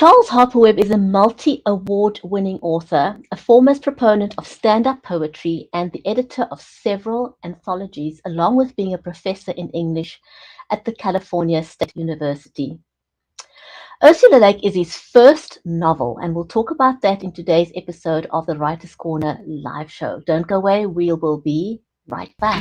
Charles Harper Webb is a multi-award-winning author, a foremost proponent of stand-up poetry, and the editor of several anthologies, along with being a professor in English at the California State University. Ursula Lake is his first novel, and we'll talk about that in today's episode of the Writer's Corner live show. Don't go away, we will be right back.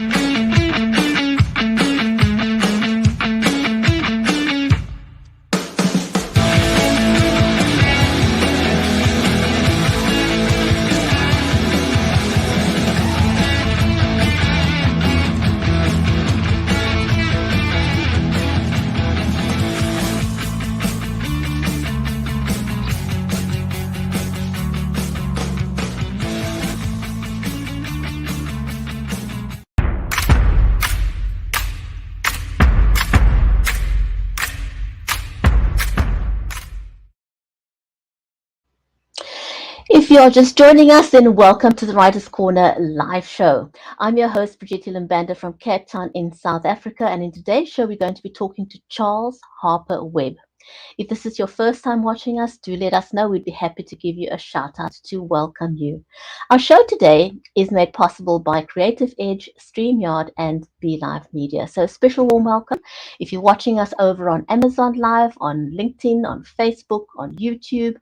If you're just joining us, then welcome to the Writer's Corner live show. I'm your host, Bridgetti Lim Banda from Cape Town in South Africa, and in today's show, we're going to be talking to Charles Harper Webb. If this is your first time watching us, do let us know. We'd be happy to give you a shout out to welcome you. Our show today is made possible by Creative Edge, StreamYard, and BeLive Media. So a special warm welcome. If you're watching us over on Amazon Live, on LinkedIn, on Facebook, on YouTube,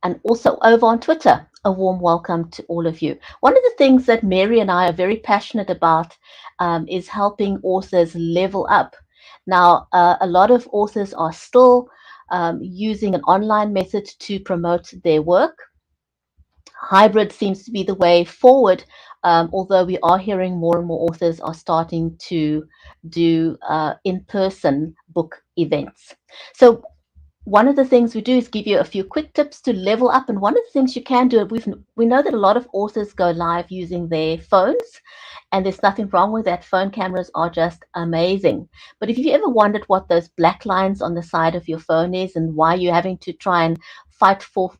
and also over on Twitter, a warm welcome to all of you. One of the things that Mary and I are very passionate about is helping authors level up. Now, a lot of authors are still using an online method to promote their work. Hybrid seems to be the way forward, although we are hearing more and more authors are starting to do in-person book events. So one of the things we do is give you a few quick tips to level up. And one of the things you can do, we know that a lot of authors go live using their phones, and there's nothing wrong with that. Phone cameras are just amazing. But if you ever wondered what those black lines on the side of your phone is and why you're having to try and fight for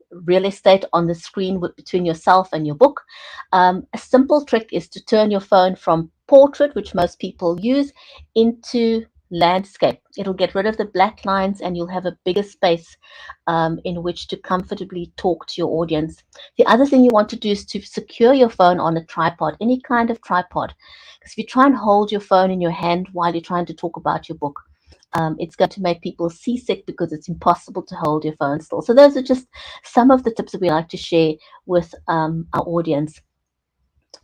real estate on the screen between yourself and your book, a simple trick is to turn your phone from portrait, which most people use, into landscape. It'll get rid of the black lines and you'll have a bigger space in which to comfortably talk to your audience. The other thing you want to do is to secure your phone on a tripod, any kind of tripod. Because if you try and hold your phone in your hand while you're trying to talk about your book, it's going to make people seasick because it's impossible to hold your phone still. So those are just some of the tips that we like to share with our audience.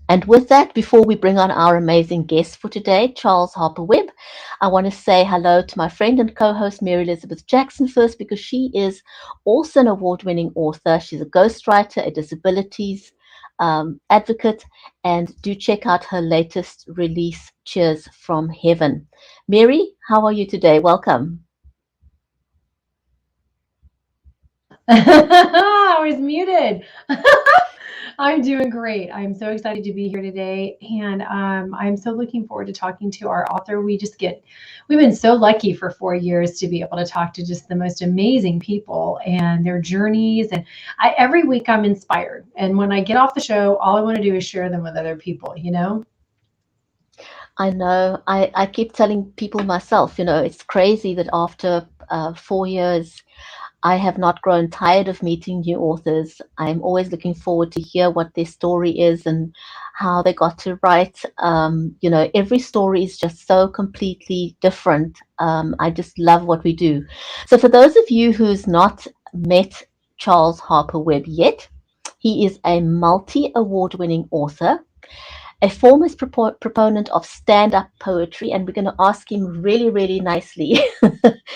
And with that, before we bring on our amazing guest for today, Charles Harper Webb, I want to say hello to my friend and co-host, Mary Elizabeth Jackson, first, because she is also an award-winning author. She's a ghostwriter, a disabilities advocate, and do check out her latest release, Cheers from Heaven. Mary, how are you today? Welcome. I was muted. I'm doing great. I'm so excited to be here today, and I'm so looking forward to talking to our author. We've been so lucky for 4 years to be able to talk to just the most amazing people and their journeys. And every week I'm inspired. And when I get off the show, all I want to do is share them with other people, you know? I know. I keep telling people myself, it's crazy that after 4 years, I have not grown tired of meeting new authors. I'm always looking forward to hear what their story is and how they got to write. Every story is just so completely different. I just love what we do. So for those of you who's not met Charles Harper Webb yet, he is a multi-award-winning author, a foremost proponent of stand-up poetry, and we're going to ask him really, really nicely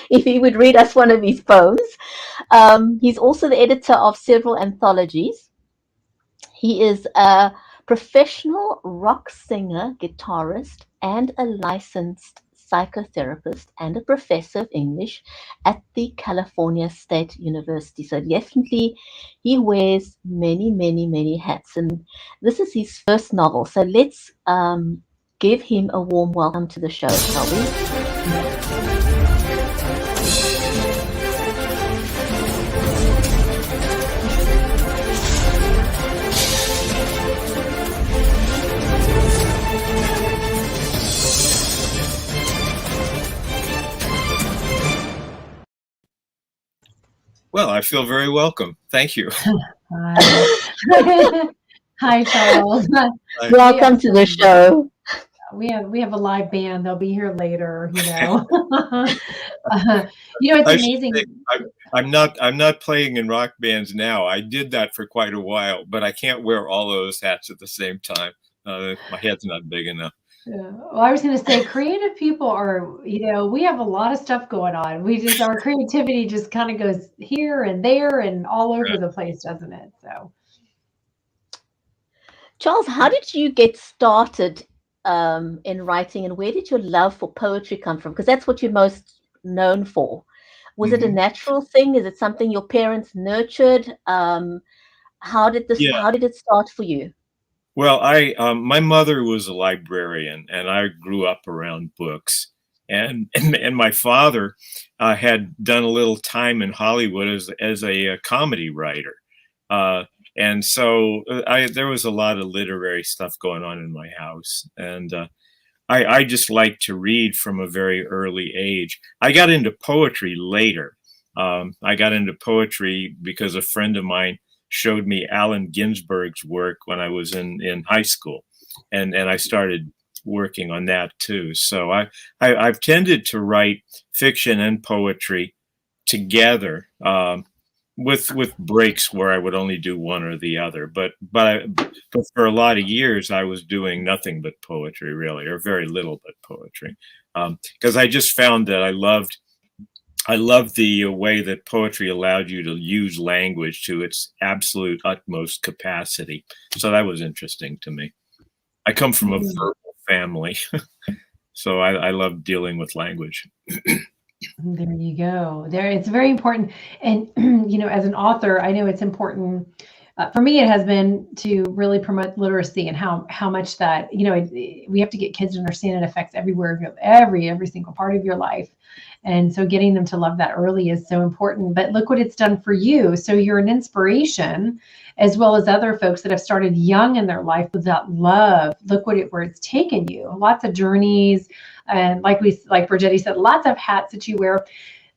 if he would read us one of his poems. He's also the editor of several anthologies. He is a professional rock singer, guitarist, and a licensed psychotherapist and a professor of English at the California State University. So definitely he wears many, many, many hats. And this is his first novel. So let's give him a warm welcome to the show, shall we? Well, I feel very welcome. Thank you. Hi. Hi, Charles. We have Welcome to the show. we have a live band. They'll be here later, you know. It's I should say, amazing. I'm not playing in rock bands now. I did that for quite a while, but I can't wear all those hats at the same time. My head's not big enough. Yeah. Well, I was going to say, creative people are, we have a lot of stuff going on. Our creativity just kind of goes here and there and all over the place, doesn't it? So, Charles, how did you get started in writing, and where did your love for poetry come from? Because that's what you're most known for. Was it a Hmm. natural thing? Is it something your parents nurtured? Yeah. How did it start for you? Well, my mother was a librarian, and I grew up around books. And my father had done a little time in Hollywood as a comedy writer. Uh, and so there was a lot of literary stuff going on in my house. And I just liked to read from a very early age. I got into poetry later. I got into poetry because a friend of mine showed me Allen Ginsberg's work when I was in high school, and I started working on that too. So I've tended to write fiction and poetry together, with breaks where I would only do one or the other. But for a lot of years I was doing nothing but poetry, really, or very little but poetry, because I just found that I loved the way that poetry allowed you to use language to its absolute utmost capacity. So that was interesting to me. I come from a verbal family, so I love dealing with language. there you go. It's very important. And, as an author, I know it's important. For me, it has been to really promote literacy and how much that, we have to get kids to understand it affects every single part of your life. And so getting them to love that early is so important. But look what it's done for you. So you're an inspiration, as well as other folks that have started young in their life with that love. Look where it's taken you. Lots of journeys, and like Bridgetti said, lots of hats that you wear.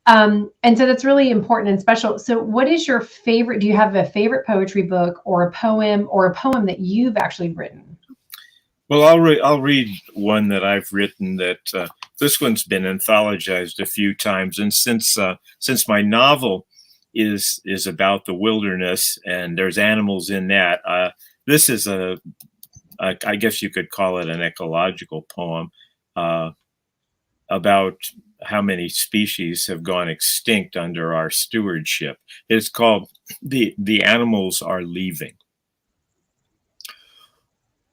And so that's really important and special. So what is your favorite? Do you have a favorite poetry book or a poem that you've actually written? Well, I'll read one that I've written. That this one's been anthologized a few times, and since my novel is about the wilderness and there's animals in that, this is I guess you could call it an ecological poem, about how many species have gone extinct under our stewardship. It's called "The Animals Are Leaving."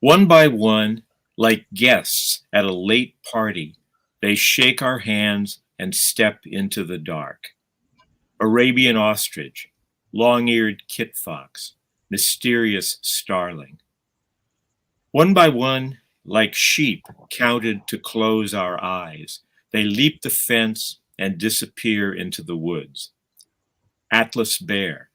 One by one, like guests at a late party, they shake our hands and step into the dark. Arabian ostrich, long-eared kit fox, mysterious starling. One by one, like sheep counted to close our eyes, they leap the fence and disappear into the woods. Atlas bear,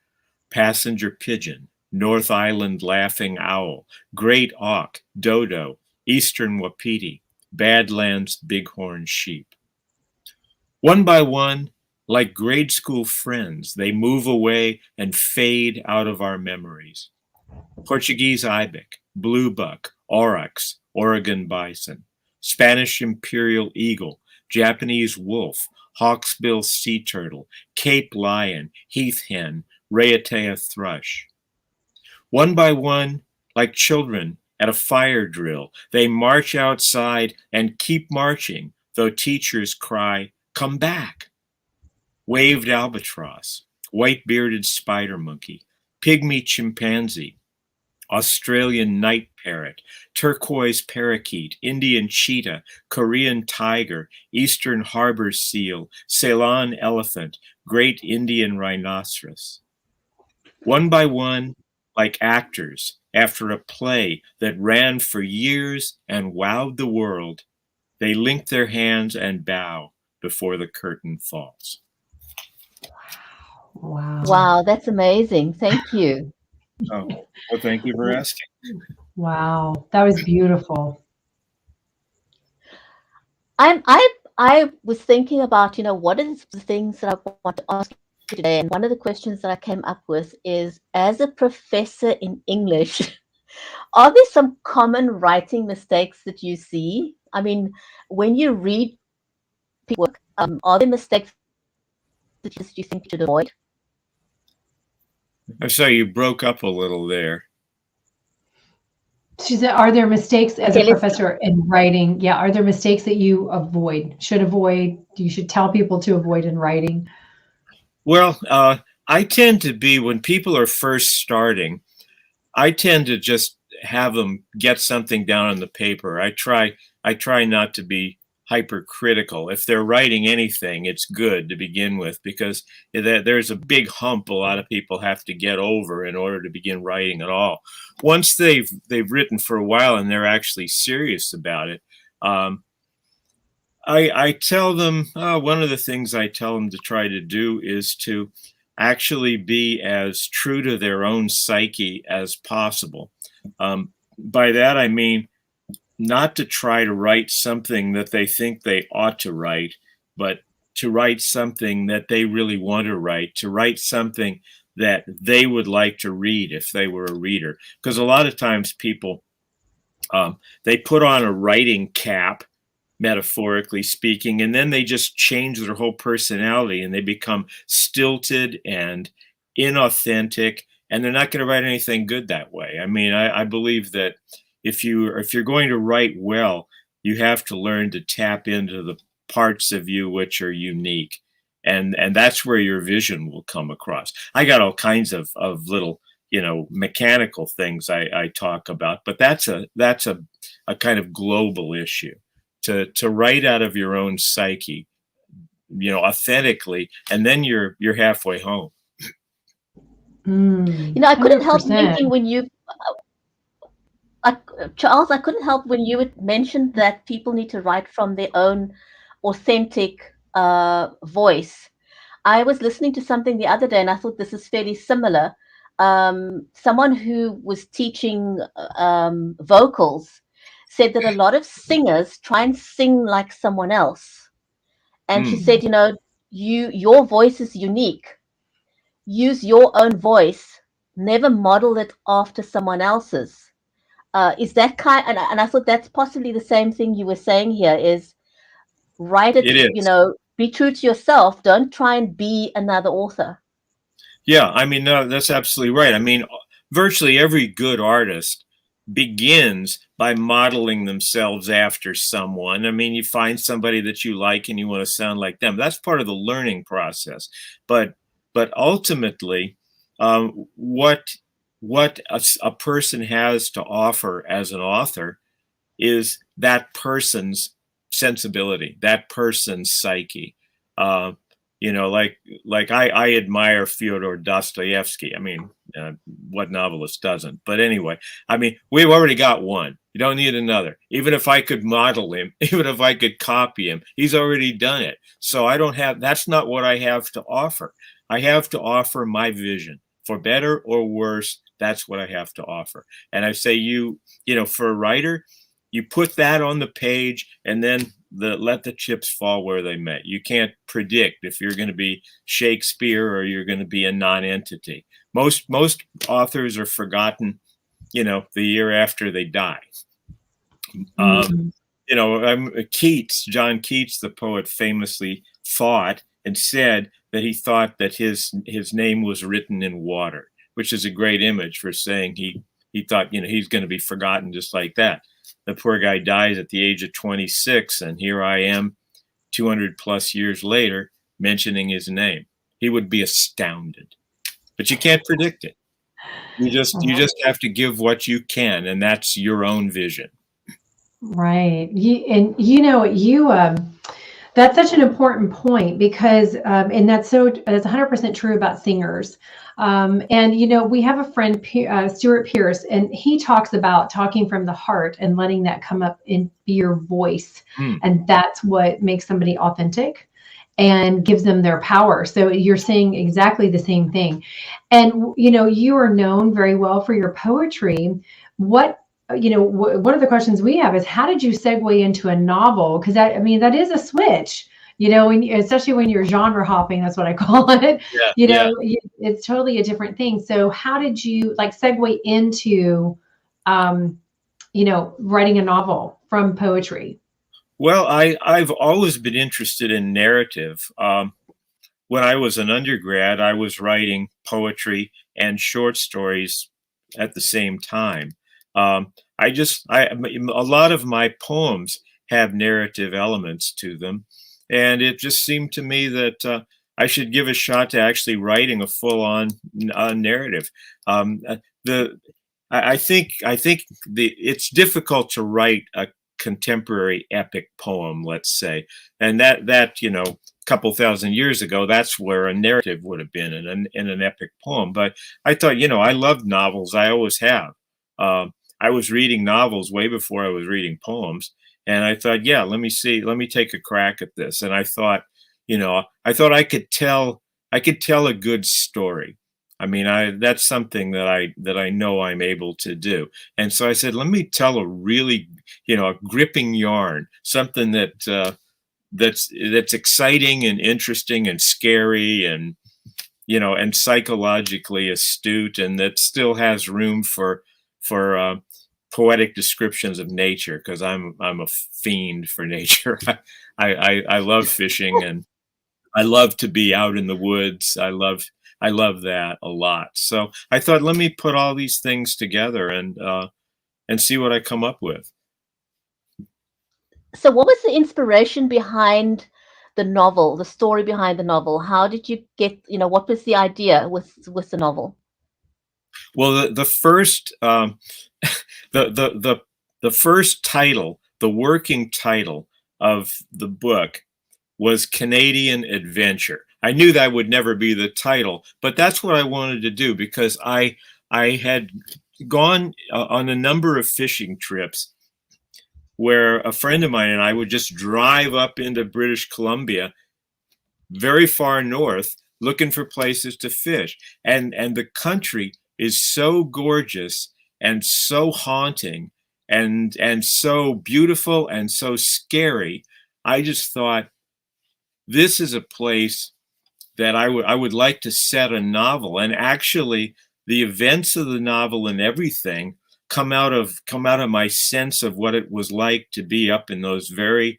passenger pigeon, North Island laughing owl, great auk, dodo, eastern wapiti, Badlands bighorn sheep. One by one, like grade school friends, they move away and fade out of our memories. Portuguese ibex, blue buck, aurochs, Oregon bison, Spanish imperial eagle, Japanese wolf, hawksbill sea turtle, Cape lion, heath hen, Rhaetia thrush. One by one, like children at a fire drill, they march outside and keep marching, though teachers cry, "Come back." Waved albatross, white-bearded spider monkey, pygmy chimpanzee, Australian night parrot, turquoise parakeet, Indian cheetah, Korean tiger, eastern harbor seal, Ceylon elephant, great Indian rhinoceros. One by one, like actors after a play that ran for years and wowed the world, they link their hands and bow before the curtain falls. Wow. Wow, that's amazing. Thank you. Oh, well, thank you for asking. Wow. That was beautiful. I was thinking about, what are the things that I want to ask today, and one of the questions that I came up with is, as a professor in English, are there some common writing mistakes that you see? I mean, when you read people's work, are there mistakes that you think you should avoid? I'm sorry, you broke up a little there. She said, are there mistakes as Okay, a professor in writing? Yeah, are there mistakes that you should avoid, you should tell people to avoid in writing? Well, I tend to be, when people are first starting, I tend to just have them get something down on the paper. I try not to be hypercritical. If they're writing anything, it's good to begin with, because there's a big hump a lot of people have to get over in order to begin writing at all. Once they've written for a while and they're actually serious about it, I tell them, one of the things I tell them to try to do is to actually be as true to their own psyche as possible. By that, I mean not to try to write something that they think they ought to write, but to write something that they really want to write, to write something that they would like to read if they were a reader. Because a lot of times people, they put on a writing cap, metaphorically speaking, and then they just change their whole personality and they become stilted and inauthentic, and they're not going to write anything good that way. I mean, I believe that if you're going to write well, you have to learn to tap into the parts of you which are unique, and that's where your vision will come across. I got all kinds of little, mechanical things I talk about, but that's a kind of global issue. To write out of your own psyche, authentically, and then you're halfway home. I couldn't help thinking when you, Charles, I couldn't help when you had mentioned that people need to write from their own authentic voice. I was listening to something the other day, and I thought this is fairly similar. Someone who was teaching vocals said that a lot of singers try and sing like someone else. And she said, your voice is unique. Use your own voice. Never model it after someone else's. Is that kind? And I thought that's possibly the same thing you were saying here, is write it, It is. Be true to yourself. Don't try and be another author. Yeah, I mean, no, that's absolutely right. I mean, virtually every good artist begins by modeling themselves after someone. I mean, you find somebody that you like and you want to sound like them. That's part of the learning process. But ultimately, what a person has to offer as an author is that person's sensibility, that person's psyche. Like I admire Fyodor Dostoevsky. I mean, what novelist doesn't? But anyway, I mean, we've already got one. You don't need another. Even if I could model him, even if I could copy him, he's already done it. So that's not what I have to offer. I have to offer my vision. For better or worse, that's what I have to offer. And I say, for a writer, you put that on the page, and then let the chips fall where they may. You can't predict if you're going to be Shakespeare or you're going to be a non-entity. Most authors are forgotten, the year after they die. Keats, John Keats, the poet, famously thought and said that he thought that his name was written in water, which is a great image for saying he thought, he's going to be forgotten just like that. The poor guy dies at the age of 26, and here I am 200 plus years later mentioning his name. He would be astounded. But you can't predict it. You just have to give what you can, and that's your own vision. Right. That's such an important point, because and that's 100% true about singers. We have a friend, Stuart Pierce, and he talks about talking from the heart and letting that come up and be your voice. And that's what makes somebody authentic and gives them their power. So you're saying exactly the same thing. And, you are known very well for your poetry. One of the questions we have is, how did you segue into a novel? Because that is a switch. you know, especially when you're genre hopping, that's what I call it. Yeah, You yeah. know, it's totally a different thing. So how did you like segue into, you know, writing a novel from poetry? Well, I've always been interested in narrative. When I was an undergrad, I was writing poetry and short stories at the same time. A lot of my poems have narrative elements to them, and it just seemed to me that I should give a shot to actually writing a full-on narrative. The I think it's difficult to write a contemporary epic poem, let's say, and that you know, couple thousand years ago, that's where a narrative would have been in an epic poem. But I thought, you know, I loved novels. I always have. I was reading novels way before I was reading poems. And I thought, yeah, let me take a crack at this. And I thought, you know, I could tell a good story. I mean, that's something that I know I'm able to do. And so I said, let me tell a really, you know, a gripping yarn, something that's exciting and interesting and scary and, you know, and psychologically astute, and that still has room for poetic descriptions of nature, because I'm a fiend for nature. I love fishing, and I love to be out in the woods. I love that a lot. So I thought, let me put all these things together and see what I come up with. So what was the inspiration behind the novel, the story behind the novel? How did you get, you know, what was the idea with the novel? Well, the first the first title, the working title of the book was Canadian Adventure. I knew that would never be the title, but that's what I wanted to do, because I had gone on a number of fishing trips where a friend of mine and I would just drive up into British Columbia, very far north, looking for places to fish. And the country is so gorgeous and so haunting and so beautiful and so scary. I just thought, this is a place that I would like to set a novel. And actually, the events of the novel and everything come out of my sense of what it was like to be up in those very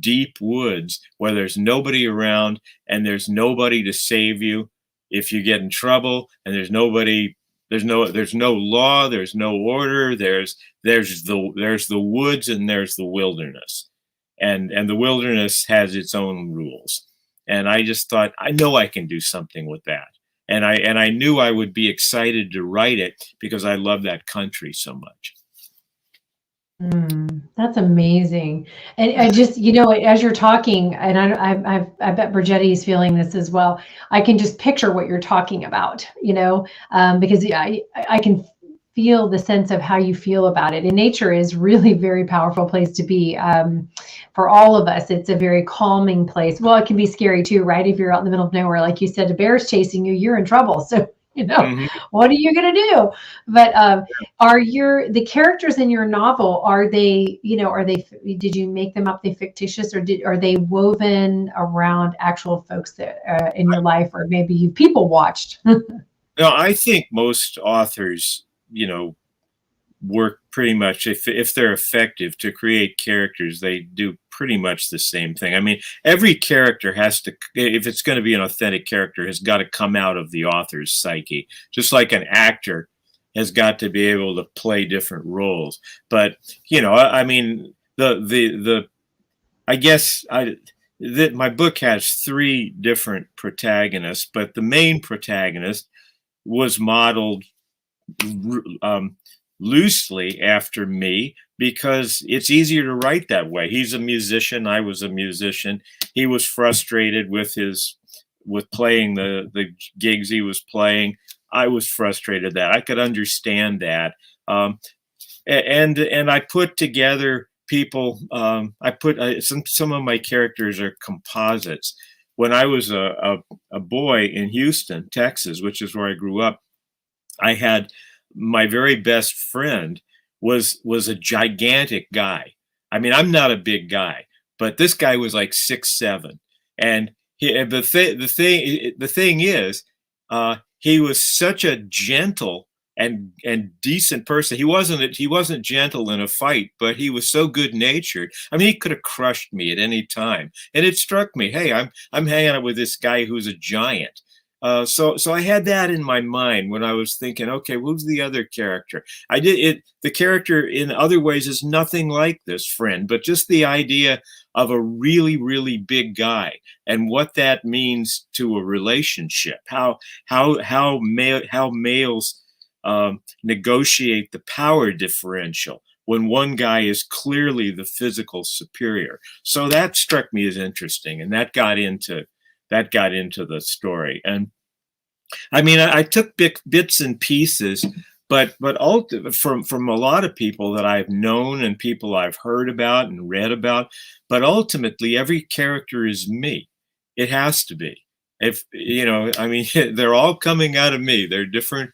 deep woods where there's nobody around and there's nobody to save you if you get in trouble, and there's no law, there's no order, there's the woods and there's the wilderness, and the wilderness has its own rules. And I just thought, I know I can do something with that. And I knew I would be excited to write it because I love that country so much. That's amazing. And I just, you know, as you're talking, and I bet Bridgetti is feeling this as well. I can just picture what you're talking about, you know, because I can feel the sense of how you feel about it. And nature is really very powerful place to be. For all of us, it's a very calming place. Well, it can be scary too, right? If you're out in the middle of nowhere, like you said, a bear's chasing you, you're in trouble. So, you know, what are you going to do? But are the characters in your novel, are they, you know, did you make them up? They fictitious, or are they woven around actual folks that in your life, or maybe you people watched? No, I think most authors, you know, work pretty much, if they're effective to create characters, they do pretty much the same thing. I mean, every character has to, if it's going to be an authentic character, has got to come out of the author's psyche, just like an actor has got to be able to play different roles. But, you know, I mean, I guess my book has 3 different protagonists, but the main protagonist was modeled loosely after me because it's easier to write that way. He's a musician. I was a musician. He was frustrated with playing the gigs he was playing. I was frustrated that I could understand that. And I put together people. I put some of my characters are composites. When I was a boy in Houston, Texas, which is where I grew up, I had my very best friend was a gigantic guy. I mean, I'm not a big guy, but this guy was like 6'7", And the thing is, he was such a gentle and decent person. He wasn't gentle in a fight, but he was so good natured. I mean, he could have crushed me at any time. And it struck me, hey, I'm hanging out with this guy who's a giant. So I had that in my mind when I was thinking, okay, who's the other character? The character in other ways is nothing like this friend, but just the idea of a really, really big guy and what that means to a relationship, how males negotiate the power differential when one guy is clearly the physical superior. So that struck me as interesting, and that got into the story. And I mean, I took bits and pieces, but from a lot of people that I've known and people I've heard about and read about. But ultimately, every character is me. It has to be. If I mean, they're all coming out of me. They're different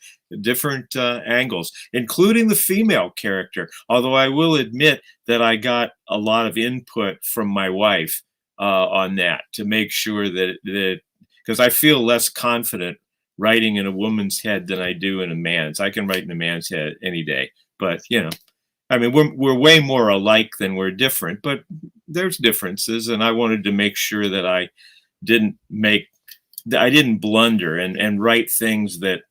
angles, including the female character. Although I will admit that I got a lot of input from my wife on that to make sure that because I feel less confident writing in a woman's head than I do in a man's. I can write in a man's head any day, but I mean, we're way more alike than we're different, but there's differences, and I wanted to make sure that I didn't blunder and write things that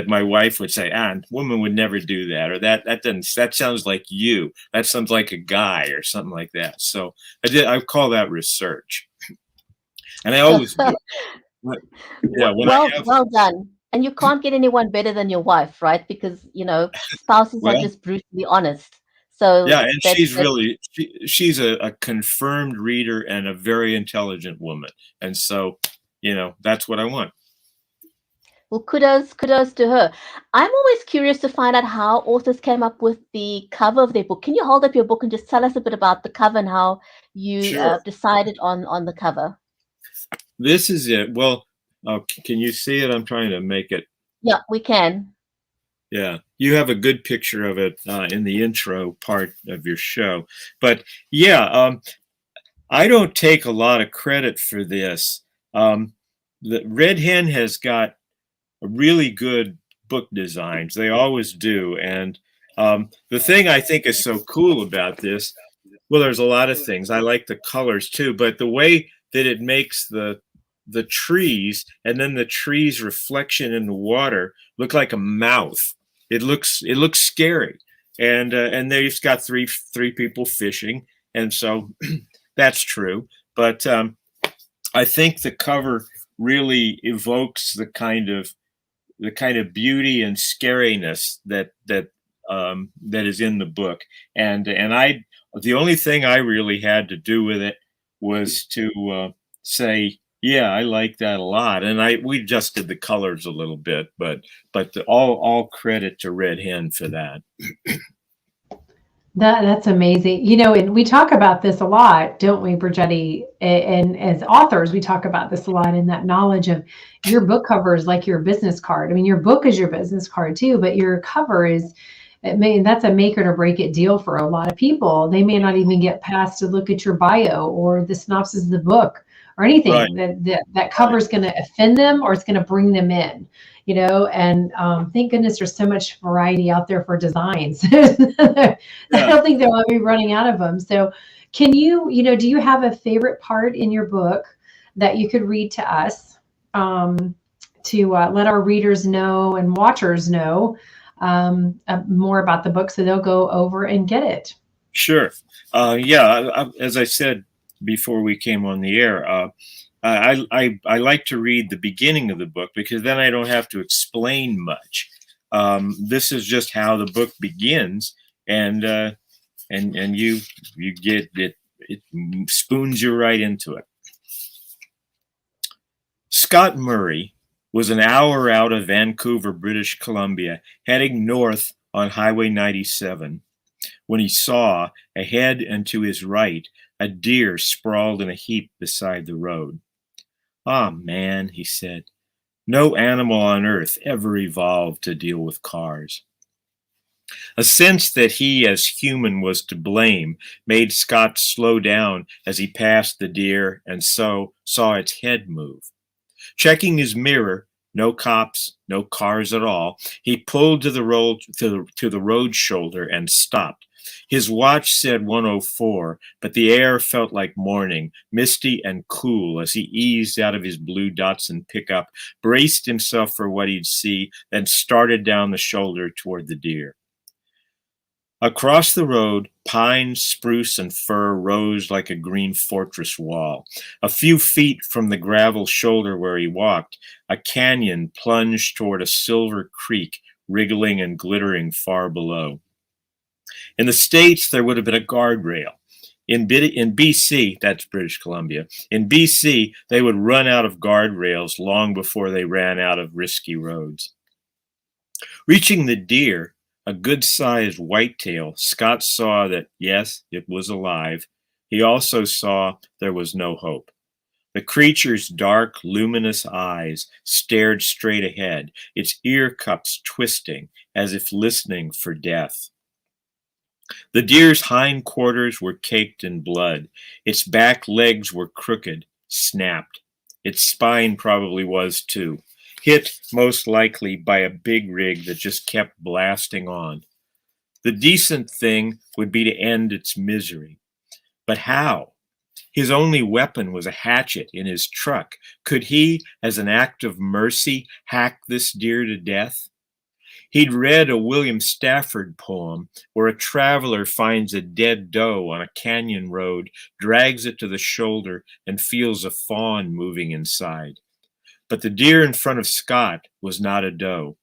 my wife would say, woman would never do that, or that sounds like you. That sounds like a guy or something like that. So I call that research. And I always do. Yeah, well done. And you can't get anyone better than your wife, right? Because spouses are just brutally honest. So yeah, and she's a confirmed reader and a very intelligent woman, and so that's what I want. Well, kudos to her. I'm always curious to find out how authors came up with the cover of their book. Can you hold up your book and just tell us a bit about the cover and how you decided on the cover? This is it. Well, can you see it? I'm trying to make it. Yeah, we can. Yeah, you have a good picture of it in the intro part of your show. But yeah, I don't take a lot of credit for this. The Red Hen has got really good book designs. They always do. And the thing I think is so cool about this, well, there's a lot of things. I like the colors too, but the way that it makes the trees and then the trees reflection in the water look like a mouth. It looks scary. And they've got three people fishing. And so that's true. But I think the cover really evokes the kind of beauty and scariness that is in the book. And the only thing I really had to do with it was to say, yeah, I like that a lot. And we adjusted the colors a little bit, but all credit to Red Hen for that. That's amazing. And we talk about this a lot, don't we, Bridgetti? And as authors, we talk about this a lot, in that knowledge of your book cover is like your business card. I mean, your book is your business card too, but your cover that's a make it or break it deal for a lot of people. They may not even get past to look at your bio or the synopsis of the book or anything. Right. That cover is going to offend them, or it's going to bring them in. And thank goodness there's so much variety out there for designs. I don't think they'll be running out of them. So can you, do you have a favorite part in your book that you could read to us to let our readers know and watchers know more about the book so they'll go over and get it? Sure. As I said before we came on the air, I like to read the beginning of the book because then I don't have to explain much. This is just how the book begins, and you get it. It spoons you right into it. Scott Murray was an hour out of Vancouver, British Columbia, heading north on Highway 97, when he saw, ahead and to his right, a deer sprawled in a heap beside the road. "Ah, man," he said, "no animal on earth ever evolved to deal with cars." A sense that he as human was to blame made Scott slow down as he passed the deer and so saw its head move. Checking his mirror, no cops, no cars at all, he pulled to the road shoulder and stopped. His watch said 1:04, but the air felt like morning, misty and cool as he eased out of his blue Datsun pickup, braced himself for what he'd see, then started down the shoulder toward the deer. Across the road, pine, spruce, and fir rose like a green fortress wall. A few feet from the gravel shoulder where he walked, a canyon plunged toward a silver creek, wriggling and glittering far below. In the States, there would have been a guardrail. In BC, that's British Columbia, in BC, they would run out of guardrails long before they ran out of risky roads. Reaching the deer, a good-sized whitetail, Scott saw that, yes, it was alive. He also saw there was no hope. The creature's dark, luminous eyes stared straight ahead, its ear cups twisting as if listening for death. The deer's hindquarters were caked in blood. Its back legs were crooked, snapped. Its spine probably was too. Hit most likely by a big rig that just kept blasting on. The decent thing would be to end its misery. But how? His only weapon was a hatchet in his truck. Could he, as an act of mercy, hack this deer to death? He'd read a William Stafford poem where a traveler finds a dead doe on a canyon road, drags it to the shoulder, and feels a fawn moving inside. But the deer in front of Scott was not a doe.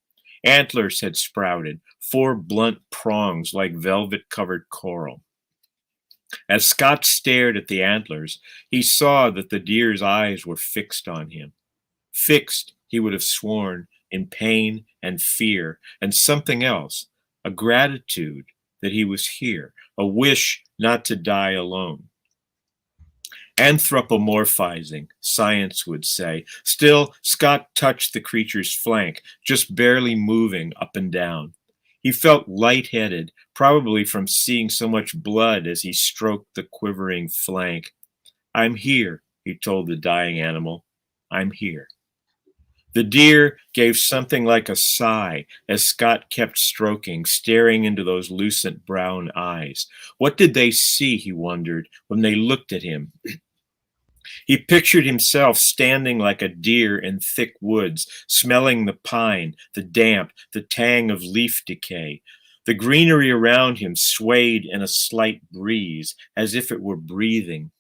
Antlers had sprouted, 4 blunt prongs like velvet-covered coral. As Scott stared at the antlers, he saw that the deer's eyes were fixed on him. Fixed, he would have sworn, in pain and fear, and something else, a gratitude that he was here, a wish not to die alone. Anthropomorphizing, science would say. Still, Scott touched the creature's flank, just barely moving up and down. He felt lightheaded, probably from seeing so much blood as he stroked the quivering flank. "I'm here," he told the dying animal. "I'm here." The deer gave something like a sigh as Scott kept stroking, staring into those lucent brown eyes. What did they see, he wondered, when they looked at him? He pictured himself standing like a deer in thick woods, smelling the pine, the damp, the tang of leaf decay. The greenery around him swayed in a slight breeze, as if it were breathing.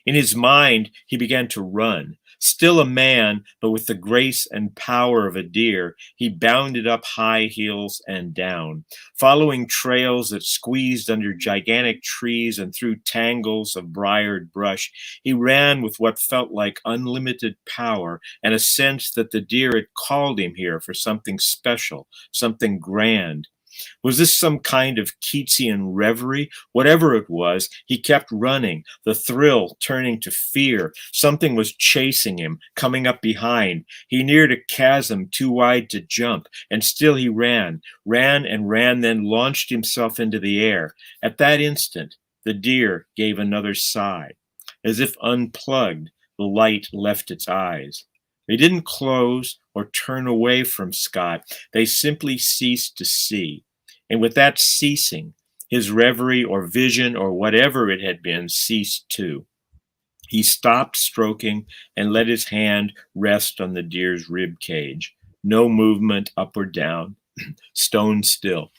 In his mind, he began to run. Still a man, but with the grace and power of a deer, he bounded up high hills and down, following trails that squeezed under gigantic trees and through tangles of briared brush. He ran with what felt like unlimited power and a sense that the deer had called him here for something special, something grand. Was this some kind of Keatsian reverie? Whatever it was, he kept running, the thrill turning to fear. Something was chasing him, coming up behind. He neared a chasm too wide to jump, and still he ran, then launched himself into the air. At that instant, the deer gave another sigh. As if unplugged, the light left its eyes. They didn't close or turn away from Scott. They simply ceased to see. And with that ceasing, his reverie or vision or whatever it had been ceased too. He stopped stroking and let his hand rest on the deer's rib cage. No movement up or down, stone still.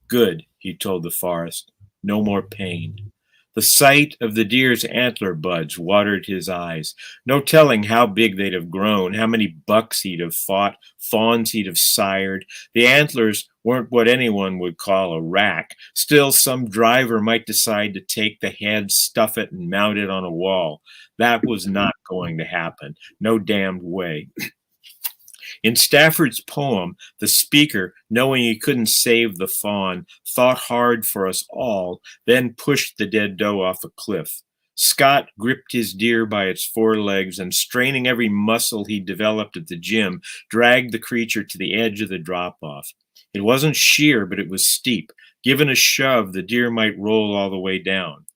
Good, he told the forest. No more pain. The sight of the deer's antler buds watered his eyes. No telling how big they'd have grown, how many bucks he'd have fought, fawns he'd have sired. The antlers weren't what anyone would call a rack. Still, some driver might decide to take the head, stuff it, and mount it on a wall. That was not going to happen. No damned way. In Stafford's poem, the speaker, knowing he couldn't save the fawn, thought hard for us all, then pushed the dead doe off a cliff. Scott gripped his deer by its forelegs and, straining every muscle he developed at the gym, dragged the creature to the edge of the drop-off. It wasn't sheer, but it was steep. Given a shove, the deer might roll all the way down.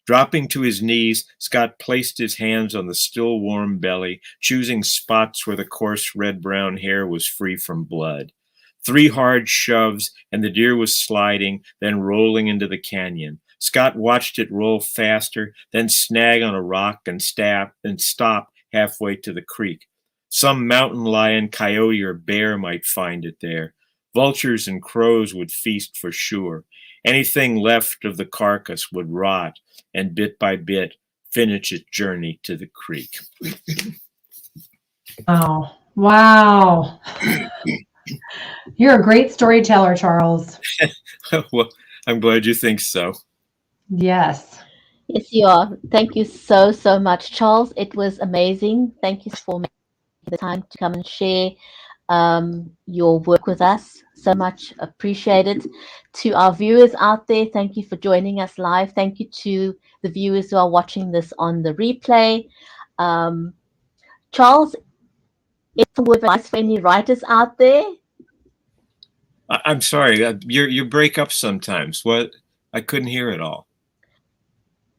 Dropping to his knees, Scott placed his hands on the still warm belly, choosing spots where the coarse red-brown hair was free from blood. 3 hard shoves, and the deer was sliding, then rolling into the canyon. Scott watched it roll faster, then snag on a rock and stop halfway to the creek. Some mountain lion, coyote, or bear might find it there. Vultures and crows would feast for sure. Anything left of the carcass would rot, and bit by bit finish its journey to the creek. Wow. Wow. You're a great storyteller, Charles. Well, I'm glad you think so. Yes. Yes, you are. Thank you so, so much, Charles. It was amazing. Thank you for making the time to come and share your work with us. So much appreciated. To our viewers out there, thank you for joining us live. Thank you to the viewers who are watching this on the replay. Charles, any word of advice for any writers out there? I'm sorry, you break up sometimes. What? I couldn't hear it all.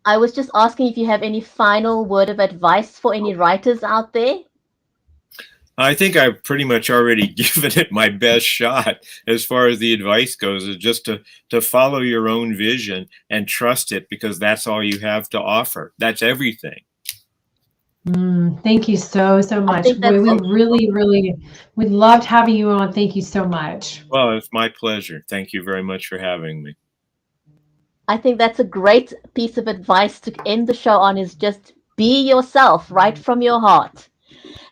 I was just asking if you have any final word of advice for any writers out there. I think I've pretty much already given it my best shot as far as the advice goes, is just to follow your own vision and trust it, because that's all you have to offer. That's everything. Thank you so much. Boy, we loved having you on. Thank you so much. Well, it's my pleasure. Thank you very much for having me. I think that's a great piece of advice to end the show on, is just be yourself, right from your heart.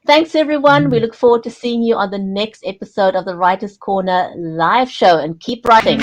Thanks, everyone. We look forward to seeing you on the next episode of the Writer's Corner live show, and keep writing.